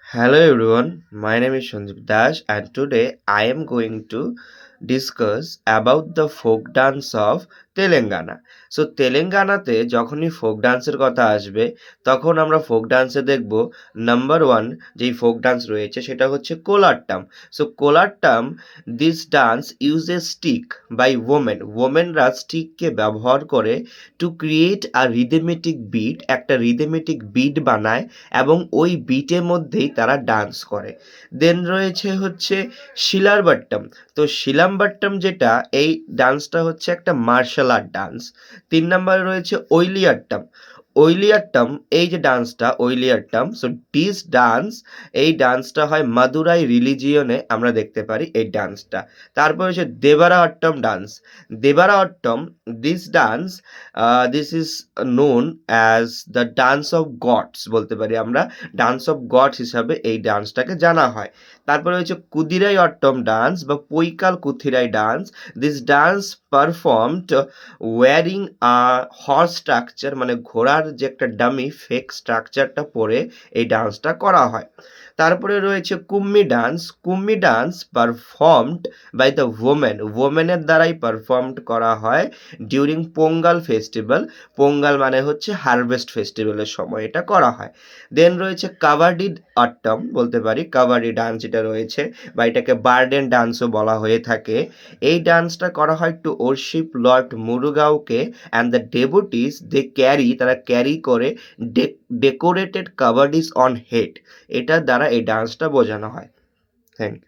Hello everyone, my name is Sanjeev Dash and today I am going to discuss about the folk dance of Telangana. So তেলেঙ্গানাতে যখনই folk ডান্সের কথা আসবে তখন আমরা ফোক ডান্সে দেখব নাম্বার ওয়ান যেই ফোক ডান্স রয়েছে সেটা হচ্ছে Kolattam. So Kolattam this dance use a stick by ওমেনরা স্টিককে ব্যবহার করে to create a rhythmic beat, একটা রিদেমেটিক বিট বানায় এবং ওই বিটের মধ্যেই তারা ডান্স করে। দেন রয়েছে হচ্ছে শিলারবাট্টম। তো শিলামবাট্টম যেটা এই ডান্সটা হচ্ছে একটা মার্শাল আর্ট ডান্স। ৩ নম্বরে রয়েছে ওইলিয়াট্টম। ওইলিয়াট্টম এই যে ডান্সটা ওইলিয়াট্টম, সো দিস ডান্স এই ডান্সটা হয় মাদুরাই রিলিজিয়নে আমরা দেখতে পারি এই ডান্সটা। তারপর হচ্ছে Devarattam dance. Devarattam this dance this is known as the dance of gods বলতে পারি আমরা। ডান্স অফ গডস হিসাবে এই ডান্সটাকে জানা হয়। তারপরে হচ্ছে কুদিরাই অট্টম ডান্স বা Poikkal Kuthirai dance. This dance performed wearing a horse structure, মানে ঘোড়ার যে একটা ডামি ফেক স্ট্রাকচারটা পরে এই ডান্সটা করা হয়। তারপরে রয়েছে Kummi dance. Kummi dance performed by the ওমেনের দ্বারাই পারফর্মড করা হয় ডিউরিং পোঙ্গাল ফেস্টিভ্যাল। পোঙ্গাল মানে হচ্ছে হারভেস্ট ফেস্টিভ্যালের সময় এটা করা হয়। দেন রয়েছে কাবাডি আট্টম বলতে পারি, কাবাডি ডান্স যেটা রয়েছে বা এটাকে বার্ডেন ডান্সও বলা হয়ে থাকে। এই ডান্সটা করা হয় টু ওরশিপ লর্ড মুরুগাওকে অ্যান্ড দ্য ডেভোটিস তারা ক্যারি করে ডেকোরেটেড কাবাডিস অন হেড। এটার দ্বারা এই ডান্সটা বোঝানো হয়। Thank you.